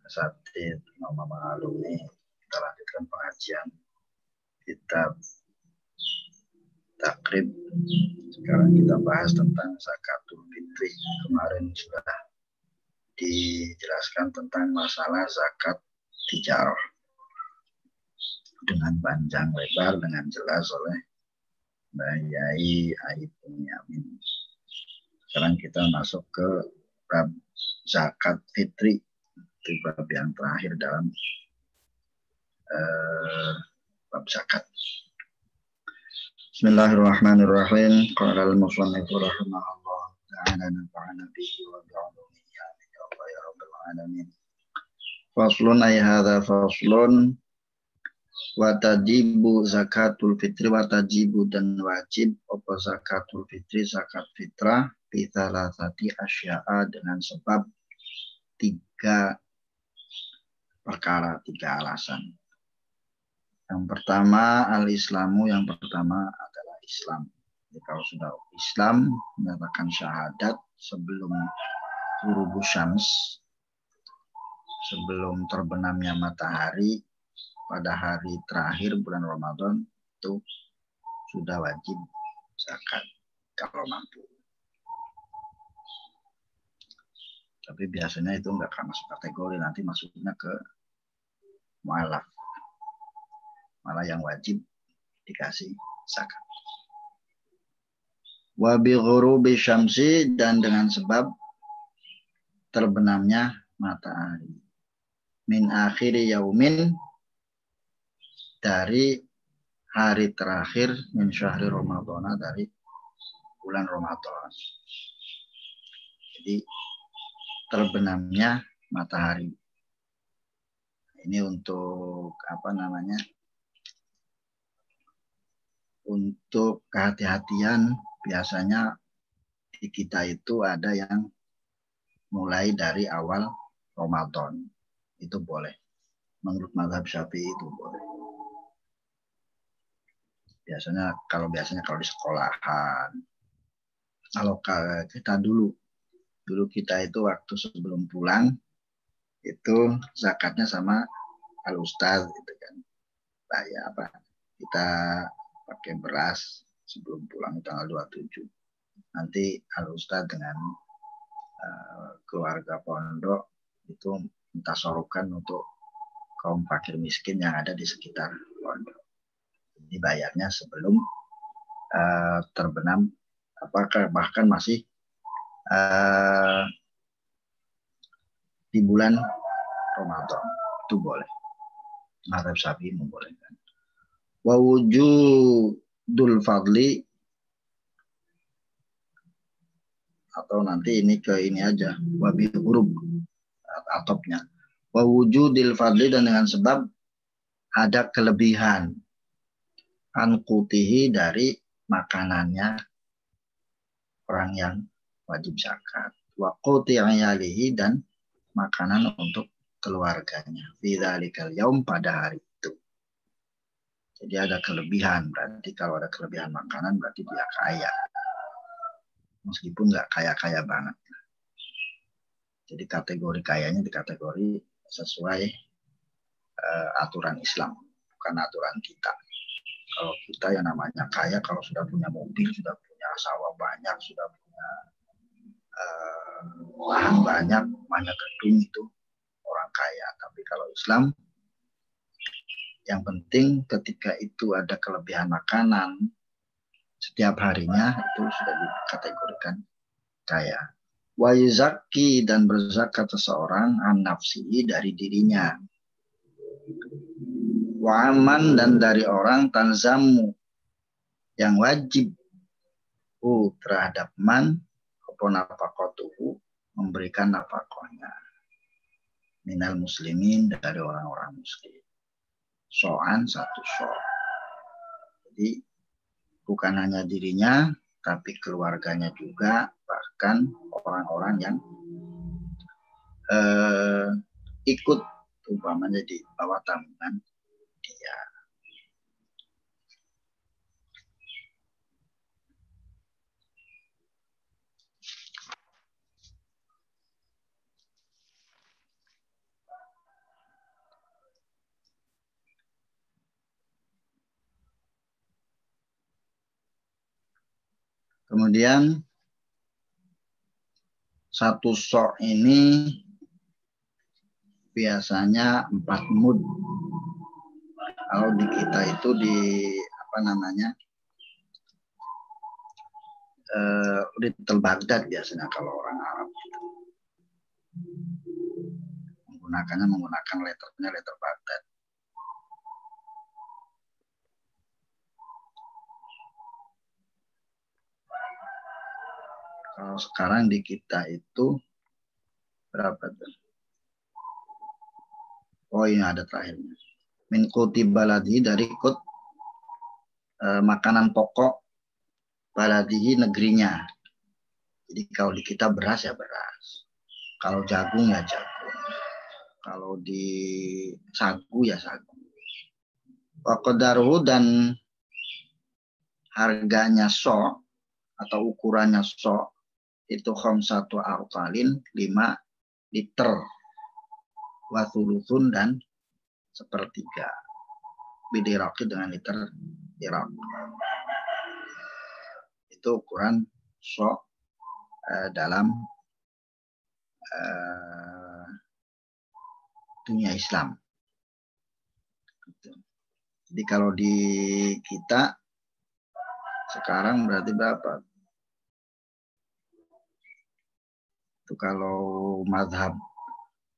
Asatid Mama alumni, kita lanjutkan pengajian kitab Takrib. Sekarang kita bahas tentang zakatul fitri. Kemarin sudah dijelaskan tentang masalah zakat tijarah dengan panjang lebar, dengan jelas oleh Mbak Yai Aibun Yamin. Sekarang kita masuk ke bab zakat fitri, itu bab yang terakhir dalam bab zakat. Bismillahirrahmanirrahim. Qala al-musannifu rahimahullah ta'ala nafa'ana bihi wa bi'ulumihi amin ya Allah ya rabbal alamin. Faslun ay hadza faslun wa tajibu zakatul fitri wa tajibu dan wajib apa zakatul fitri zakat fitrah bi thalathati asya'a dengan sebab 3 perkara, 3 alasan. Yang pertama al-islamu, yang pertama adalah Islam. Jadi kalau sudah Islam menyatakan syahadat sebelum ghurubus syams, sebelum terbenamnya matahari pada hari terakhir bulan Ramadan, itu sudah wajib zakat kalau mampu. Tapi biasanya itu enggak akan masuk kategori, nanti masuknya ke mu'alaf, malah yang wajib dikasih zakat. Wa bi ghurubi syamsi, dan dengan sebab terbenamnya matahari. Min akhiri yaumin, dari hari terakhir, min syahri Ramadan, dari bulan Ramadan. Jadi terbenamnya matahari. Ini untuk untuk kehati-hatian. Biasanya di kita itu ada yang mulai dari awal Ramadan. Itu boleh. Menurut mazhab Syafi'i itu boleh. Biasanya kalau di sekolahan. Kalau kita dulu kita itu waktu sebelum pulang itu zakatnya sama al-ustaz gitu kan. Nah, ya apa? Kita pakai beras sebelum pulang tanggal 27. Nanti al-ustaz dengan keluarga pondok itu minta sorokan untuk kaum fakir miskin yang ada di sekitar pondok. Dibayarnya sebelum terbenam, bahkan masih di bulan Ramadan, itu boleh. Mazhab Syafi'i membolehkan. Wa wujudul fadli, atau nanti ini ke ini aja, wabi huruf atopnya. Wa wujudil fadli, dan dengan sebab ada kelebihan anqutihi, dari makanannya orang yang wajib zakat. Wa quti ayalihi, dan makanan untuk keluarganya. Fi dzalikal yaum, pada hari itu. Jadi ada kelebihan, berarti kalau ada kelebihan makanan berarti dia kaya. Meskipun nggak kaya-kaya banget. Jadi kategori kayanya di kategori sesuai aturan Islam, bukan aturan kita. Kalau kita yang namanya kaya, kalau sudah punya mobil, sudah punya sawah banyak, sudah punya lahan banyak gedung, itu orang kaya. Tapi kalau Islam, yang penting ketika itu ada kelebihan makanan setiap harinya, itu sudah dikategorikan kaya. Wa yuzakki, dan berzakat seseorang an nafsihi, dari dirinya. Wa aman, dan dari orang tanzamu, yang wajib terhadap man apa nafaqatuhu, memberikan nafkahnya, minal muslimin, dari orang-orang muslim. So'an, 1 so'. Jadi bukan hanya dirinya, tapi keluarganya juga, bahkan orang-orang yang ikut, umpamanya di bawah tanggungan dia. Kemudian satu sok ini biasanya 4 mud. Kalau di kita itu di apa namanya, Little Baghdad biasanya kalau orang Arab menggunakan letternya letter Baghdad. Kalau sekarang di kita itu berapa tuh? Oh, ini ada terakhirnya. Min kuti baladi, dari kut makanan pokok baladi negerinya. Jadi kalau di kita beras ya beras. Kalau jagung ya jagung. Kalau di sagu ya sagu. Waqdaruhu, dan harganya so atau ukurannya so itu khamsatu artalin 5 liter. Wa thuluthun, dan sepertiga. Bidiraki, dengan liter Irak. Itu ukuran so dalam dunia Islam. Jadi kalau di kita sekarang berarti berapa? Itu kalau mazhab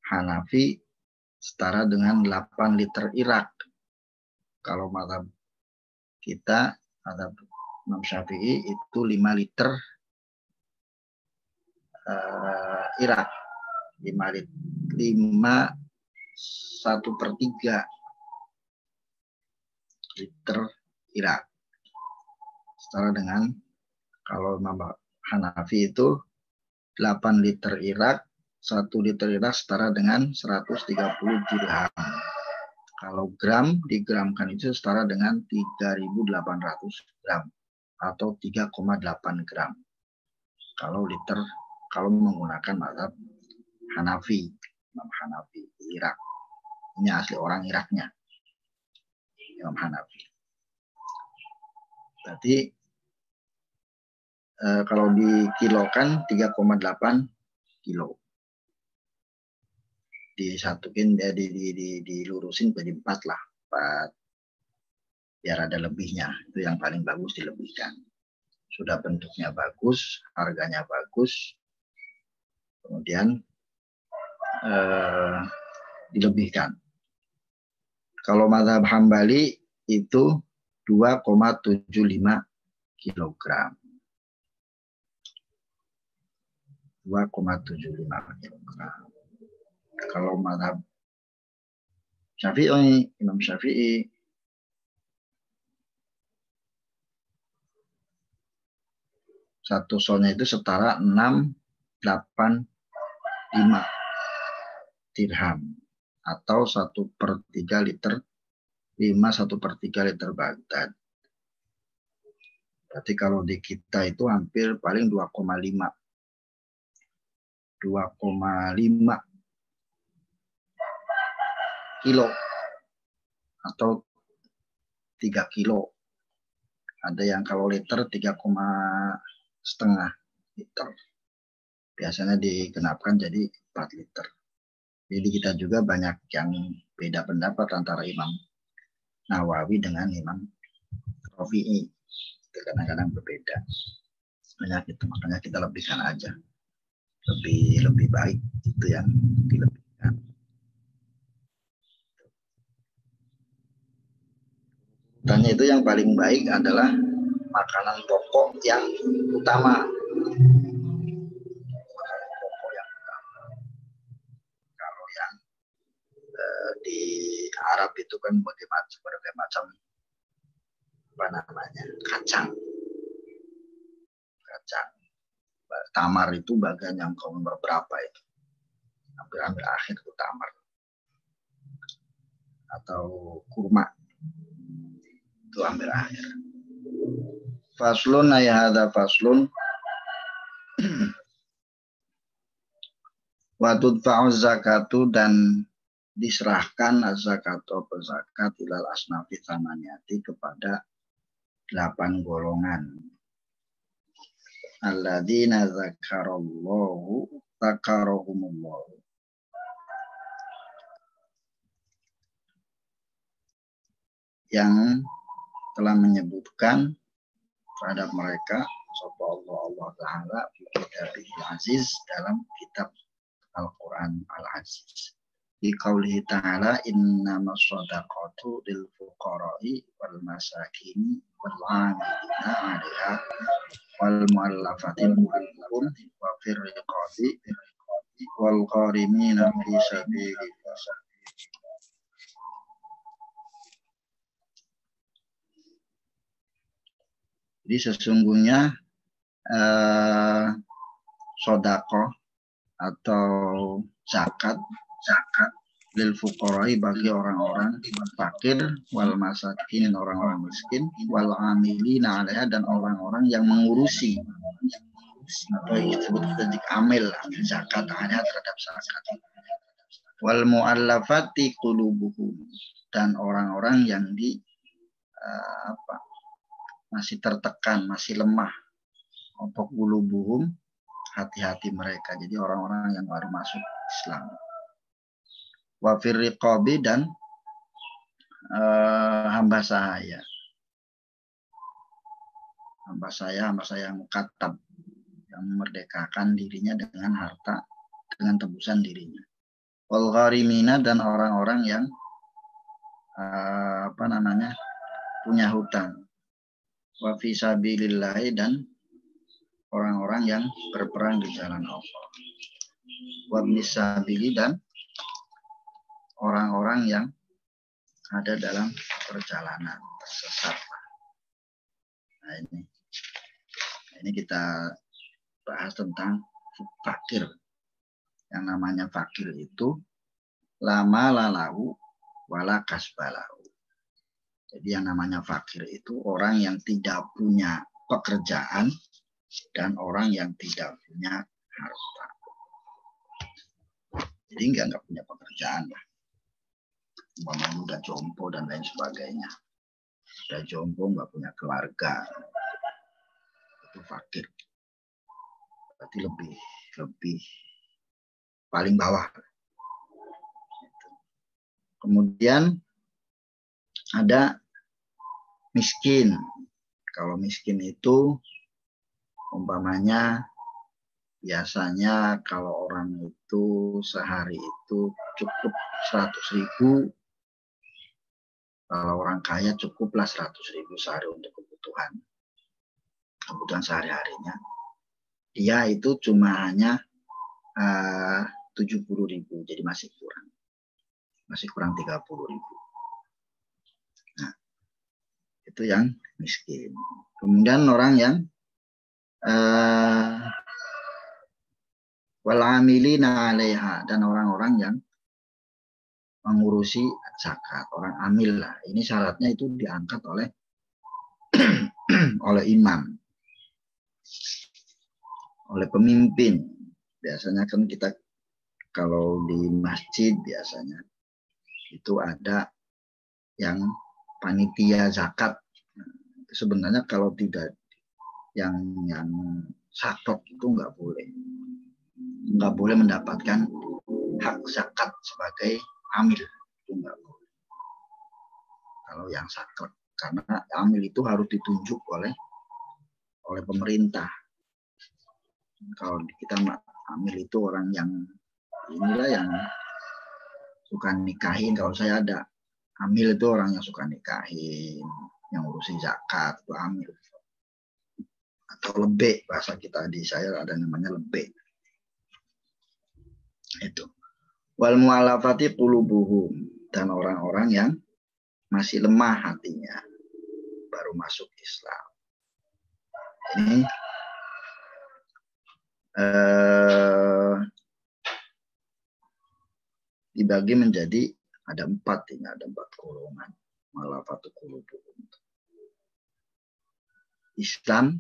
Hanafi setara dengan 8 liter Irak. Kalau mazhab kita, mazhab Imam Syafi'i itu 5 liter Irak. 1/3 liter Irak. Setara dengan kalau Imam Hanafi itu 8 liter Irak, 1 liter Irak setara dengan 130 dirham. Kalau gram, digramkan itu setara dengan 3.800 gram atau 3,8 gram. Kalau liter, kalau menggunakan mazhab Hanafi, Imam Hanafi di Irak. Ini asli orang Iraknya, Imam Hanafi. Berarti kalau dikilokan 3,8 kilo. Disatuin, dilurusin jadi 4 lah. 4. Biar ada lebihnya. Itu yang paling bagus dilebihkan. Sudah bentuknya bagus, harganya bagus. Kemudian dilebihkan. Kalau mazhab Hambali itu 2,75 kilogram. 2,75 kilogram. Kalau mazhab Syafi'i, Imam Syafi'i satu sonnya itu setara 685 dirham atau 1/3 liter, 1/3 liter Baghdad. Berarti kalau di kita itu hampir paling 2,5 kilo atau 3 kilo. Ada yang kalau liter 3,5 liter. Biasanya digenapkan jadi 4 liter. Jadi kita juga banyak yang beda pendapat antara Imam Nawawi dengan Imam Rafi'i. Kadang-kadang berbeda. Makanya kita lebihkan aja. Lebih baik itu yang dilebihkan. Dan itu yang paling baik adalah makanan pokok yang utama. Kalau yang di Arab itu kan berbagai macam apa namanya, kacang. Tamar itu bagian yang nomor berapa itu? Hampir akhir itu tamar. Atau kurma. Itu hampir akhir. Faslun ayahada faslun. Wa tudfa'u zakatu, dan diserahkan zakat atau zakat ilal asnafi tsamaniyati kepada 8 golongan. alladzina dzakarahumullah, yang telah menyebutkan terhadap mereka sapa Allah Ta'ala fi kitabihil aziz, dalam kitab Al-Quran Al-Aziz. Di qaulihi ta'ala innamas shadaqatu lil fuqara'i wal masakini wal 'amilina 'alaiha wal mu'allafati qulubuhum wa fir riqabi wal gharimina fi sabilillah. Jadi sesungguhnya sedekah atau zakat lil fuqara'i, bagi orang-orang fakir, wal masakin, orang-orang miskin, wal amilina 'alaiha, dan orang-orang yang mengurusi atau disebut tadi amil zakat, hanya terhadap zakat, wal mu'allafati qulubuhum, dan orang-orang yang masih tertekan, masih lemah, untuk qulubuhum, hati-hati mereka, jadi orang-orang yang baru masuk Islam. Wa fir riqabi, dan hamba sahaya mukatab, yang memerdekakan dirinya dengan harta, dengan tebusan dirinya. Wal gharimina, dan orang-orang yang punya hutang. Wa fi sabilillah, dan orang-orang yang berperang di jalan Allah. Wa bisabili, dan orang-orang yang ada dalam perjalanan tersesat. Nah, ini kita bahas tentang fakir. Yang namanya fakir itu lama lalahu wala kasbalahu. Jadi yang namanya fakir itu orang yang tidak punya pekerjaan dan orang yang tidak punya harta. Jadi nggak punya pekerjaan lah. Umpamanya udah jompo dan lain sebagainya. Udah jompo, nggak punya keluarga, itu fakir. Berarti lebih paling bawah. Kemudian ada miskin. Kalau miskin itu umpamanya biasanya kalau orang itu sehari itu cukup 100.000. Kalau orang kaya cukuplah 100.000 sehari untuk kebutuhan sehari-harinya. Dia itu cuma hanya 70.000, jadi masih kurang 30.000. Nah, itu yang miskin. Kemudian orang yang wal amilina 'alaiha, dan orang-orang yang mengurusi zakat, orang amil lah. Ini syaratnya itu diangkat oleh oleh imam, oleh pemimpin. Biasanya kan kita kalau di masjid biasanya itu ada yang panitia zakat. Sebenarnya kalau tidak yang sakot itu nggak boleh mendapatkan hak zakat sebagai amil, itu nggak boleh. Kalau yang sakot, karena amil itu harus ditunjuk oleh pemerintah. Kalau kita amil itu orang yang inilah yang suka nikahin. Kalau saya ada amil itu orang yang suka nikahin, yang urusin zakat itu amil. Atau lebih, bahasa kita di saya ada namanya lebih. Itu. Wal mu'allafati qulubuhum, dan orang-orang yang masih lemah hatinya, baru masuk Islam. Ini dibagi menjadi ada 4 golongan. Mu'allafatu qulubuhum. Islam,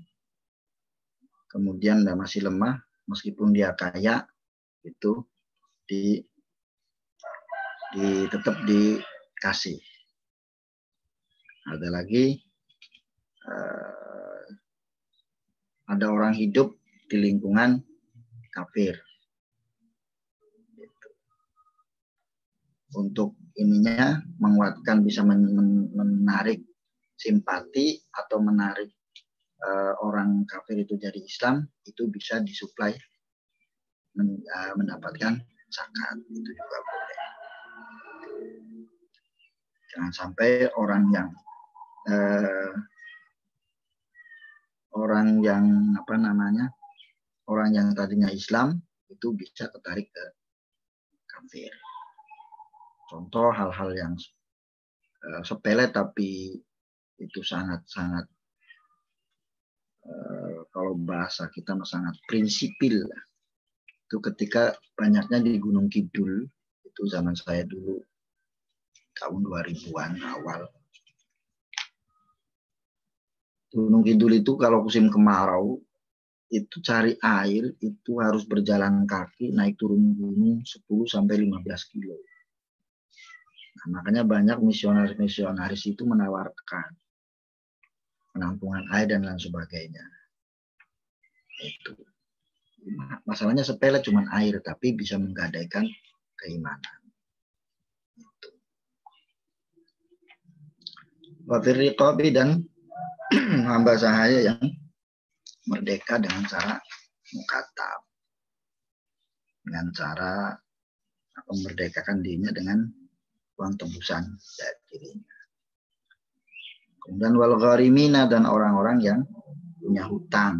kemudian masih lemah, meskipun dia kaya, itu tetap dikasih. Ada lagi ada orang hidup di lingkungan kafir. Untuk ininya menguatkan, bisa menarik simpati atau menarik orang kafir itu jadi Islam, itu bisa disuplai mendapatkan zakat, itu juga boleh. Jangan sampai orang yang tadinya Islam itu bisa tertarik ke kafir. Contoh hal-hal yang sepele tapi itu sangat-sangat kalau bahasa kita sangat prinsipil. Itu ketika banyaknya di Gunung Kidul, itu zaman saya dulu tahun 2000-an awal. Gunung Kidul itu kalau musim kemarau itu cari air itu harus berjalan kaki naik turun gunung 10-15 kilo. Nah, makanya banyak misionaris itu menawarkan penampungan air dan lain sebagainya. Itu masalahnya sepele, cuman air, tapi bisa menggadaikan keimanan. Wafir riqabi, dan hamba sahaya yang merdeka dengan cara mukatab, dengan cara memerdekakan dirinya dengan uang tebusan dari dirinya. Kemudian wal gharimina, dan orang-orang yang punya hutang.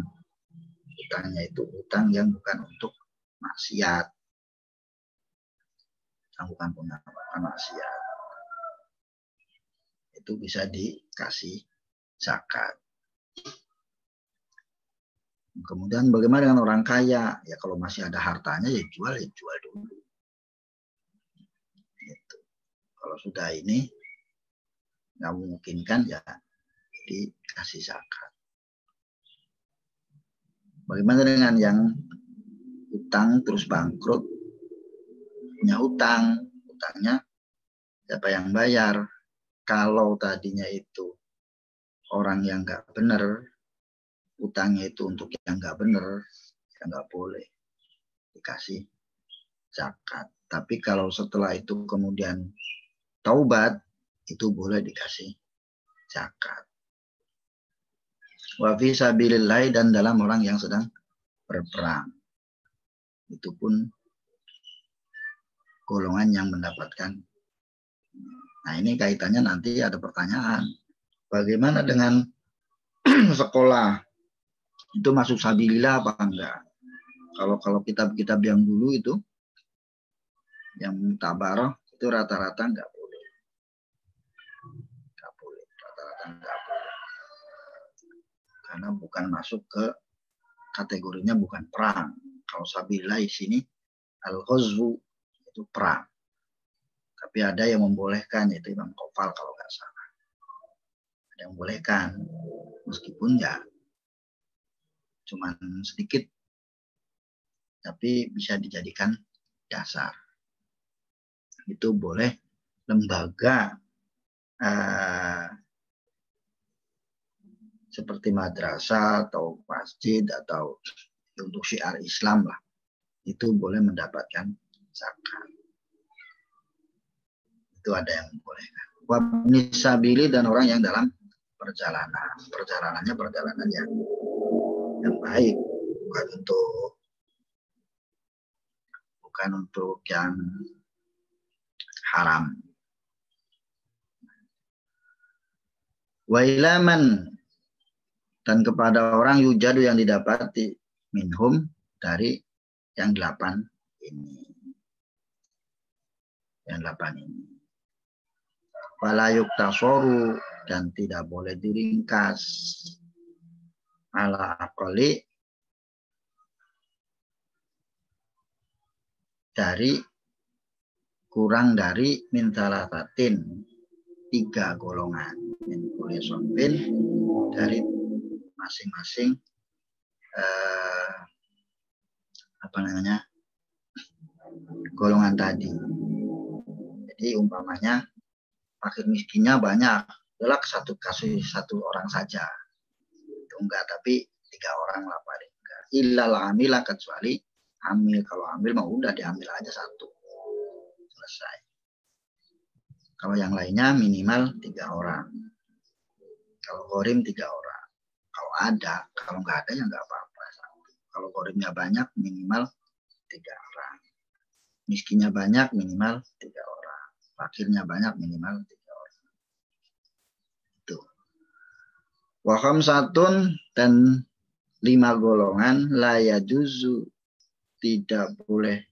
Hutangnya itu hutang yang bukan untuk maksiat, yang bukan punya maksiat, itu bisa dikasih zakat. Kemudian bagaimana dengan orang kaya? Ya kalau masih ada hartanya ya jual dulu. Gitu. Kalau sudah ini nggak memungkinkan ya dikasih zakat. Bagaimana dengan yang hutang terus bangkrut? Punya hutangnya siapa yang bayar? Kalau tadinya itu orang yang nggak benar, hutangnya itu untuk yang nggak benar, ya nggak boleh dikasih zakat. Tapi kalau setelah itu kemudian taubat, itu boleh dikasih zakat. Wa fi sabilillah, dan dalam orang yang sedang berperang, itu pun golongan yang mendapatkan. Nah, ini kaitannya nanti ada pertanyaan. Bagaimana dengan sekolah? Itu masuk sabilillah apa enggak? Kalau kitab-kitab yang dulu itu, yang mutabaroh, itu rata-rata enggak boleh. Enggak boleh, rata-rata enggak boleh. Karena bukan masuk ke kategorinya, bukan perang. Kalau sabilillah di sini al-ghazwu, itu perang. Tapi ada yang membolehkan, yaitu Imam Qofal kalau nggak salah. Ada yang membolehkan, meskipun ya cuman sedikit, tapi bisa dijadikan dasar. Itu boleh lembaga seperti madrasah atau masjid atau untuk syiar Islam lah, itu boleh mendapatkan zakat. Itu ada yang membolehkan. Wabni sabili, dan orang yang dalam perjalanannya perjalanan yang baik, bukan untuk yang haram. Wa ilaman, dan kepada orang yujadu yang didapati minhum, dari yang 8 ini. Yang 8 ini. Wala yuktasoru, dan tidak boleh diringkas ala aqali, dari kurang dari min salatatin, 3 golongan, min kulli sonfin, dari masing-masing golongan tadi. Jadi umpamanya fakir miskinnya banyak, adalah satu kasus satu orang saja, itu enggak, tapi orang lah paling enggak. Illal amilah, kecuali amil. Kalau amil mah udah diambil aja satu. Selesai. Kalau yang lainnya minimal 3 orang. Kalau korim 3 orang. Kalau ada, kalau nggak ada ya nggak apa-apa. Kalau korimnya banyak minimal 3 orang. Miskinnya banyak minimal 3 orang. Fakirnya banyak minimal 3 orang. Itu. Wa khamsatun, dan 5 golongan la yajuzu, tidak boleh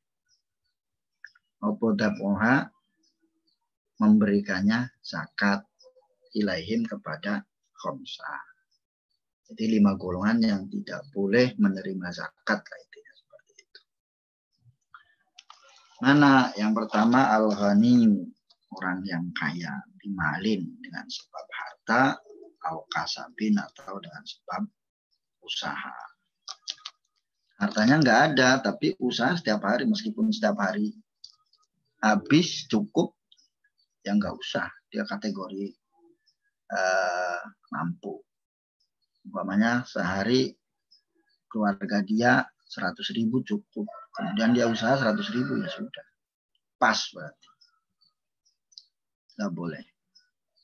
apa dapoha memberikannya zakat ilaihim kepada khamsah. Jadi 5 golongan yang tidak boleh menerima zakat lah intinya seperti itu. Mana yang pertama al-ghani, orang yang kaya, bimalin dengan sebab harta, atau kasabin atau dengan sebab usaha. Hartanya nggak ada tapi usaha setiap hari, meskipun setiap hari habis cukup ya nggak usah, dia kategori mampu. Umpamanya sehari keluarga dia 100.000 cukup, kemudian dia usaha 100.000 ya sudah, pas berarti. Nggak boleh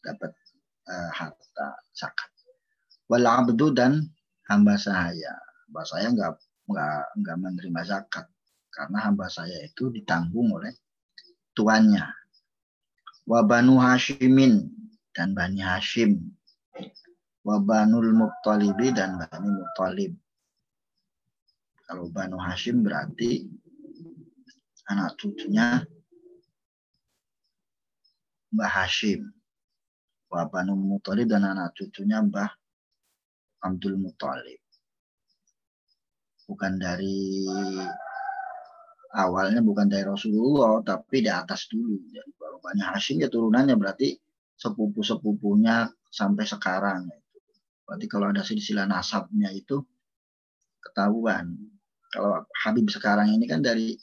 dapat harta zakat. Wal abdu, dan hamba saya. Hamba saya nggak menerima zakat karena hamba saya itu ditanggung oleh tuannya. Wa banu Hashimin, dan Bani Hashim. Wa banul Muttalibi, dan Bani Muttalib. Kalau Banu Hashim berarti anak cucunya Mbah Hashim. Wa Banu Muttalib, dan anak cucunya Mbah Abdul Muttalib. Bukan dari awalnya, bukan dari Rasulullah, tapi di atas dulu. Jadi baru Bani Hashim ya turunannya, berarti sepupu-sepupunya sampai sekarang. Berarti kalau ada silsilah nasabnya itu ketahuan. Kalau Habib sekarang ini kan dari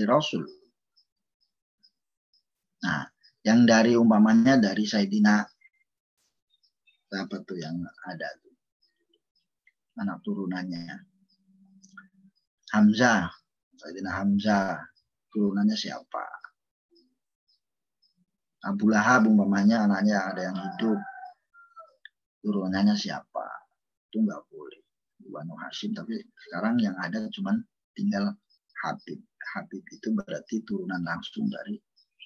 Rasul. Nah, yang dari umpamanya dari Sayyidina apa tuh yang ada tuh, anak turunannya Hamzah, Sayyidina Hamzah, turunannya siapa? Abu Lahab umpamanya anaknya ada yang hidup, turunannya siapa? Itu nggak boleh. Banu Hashim, tapi sekarang yang ada cuman tinggal Habib. Habib itu berarti turunan langsung dari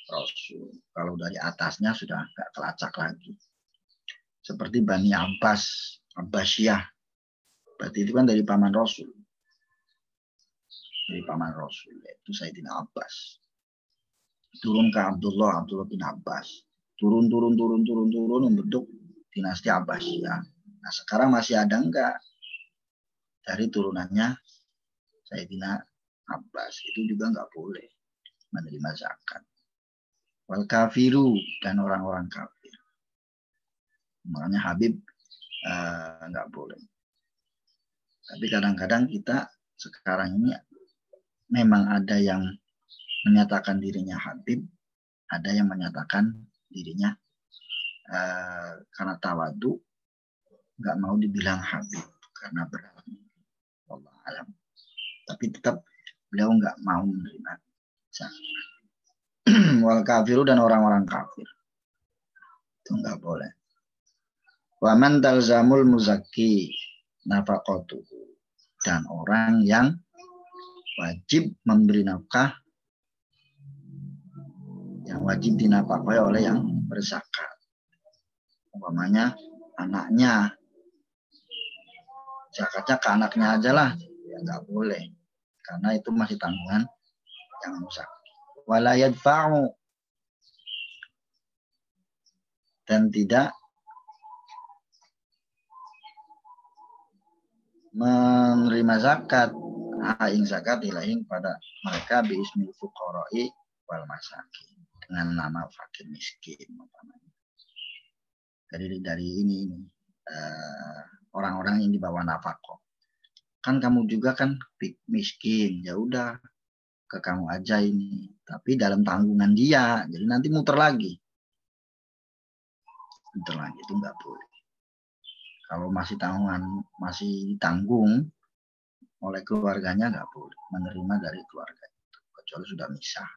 Rasul. Kalau dari atasnya sudah nggak kelacak lagi. Seperti Bani Abbas, Abbasiyah. Berarti itu kan dari paman Rasul. Dari paman Rasul, yaitu Sayyidina Abbas. Turun ke Abdullah bin Abbas. Turun membentuk dinasti Abbasiyah. Nah sekarang masih ada enggak? Dari turunannya Sayyidina Abbas, itu juga nggak boleh menerima zakat. Wal kafiru, dan orang-orang kafir. Makanya Habib nggak boleh. Tapi kadang-kadang kita sekarang ini memang ada yang menyatakan dirinya Habib, ada yang menyatakan dirinya karena tawadu nggak mau dibilang Habib karena berat. Allah alam. Tapi tetap beliau nggak mau menerima zakat. Wal kafiru, dan orang-orang kafir itu nggak boleh. Wa man talzamul muzakki nafaqatuhu, dan orang yang wajib memberi nafkah, yang wajib dinafkahi oleh yang berzakat. Umpamanya anaknya, zakatnya ke anaknya aja lah, ya nggak boleh karena itu masih tanggungan yang musafir. Wala yadfa'u, dan tidak menerima zakat, aing zakat ilahin pada mereka biismil fuqara'i wal masakin, dengan nama fakir miskin. Jadi dari ini orang-orang yang di bawah nafkah. Kan kamu juga kan miskin, ya udah ke kamu aja ini, tapi dalam tanggungan dia, jadi nanti muter lagi itu nggak boleh. Kalau masih tanggung oleh keluarganya nggak boleh menerima dari keluarga itu, kecuali sudah misah.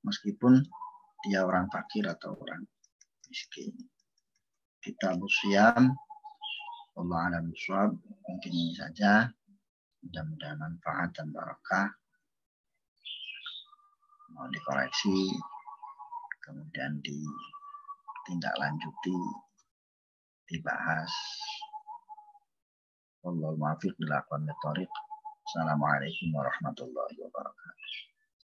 Meskipun dia orang fakir atau orang miskin. Kita Siam, Allah alam bisawab, mungkin ini saja. Mudah-mudahan manfaat dan barakah. Mau dikoreksi, kemudian ditindaklanjuti, dibahas. Wallahul muwaffiq ila aqwamit thoriq. Assalamualaikum warahmatullahi wabarakatuh.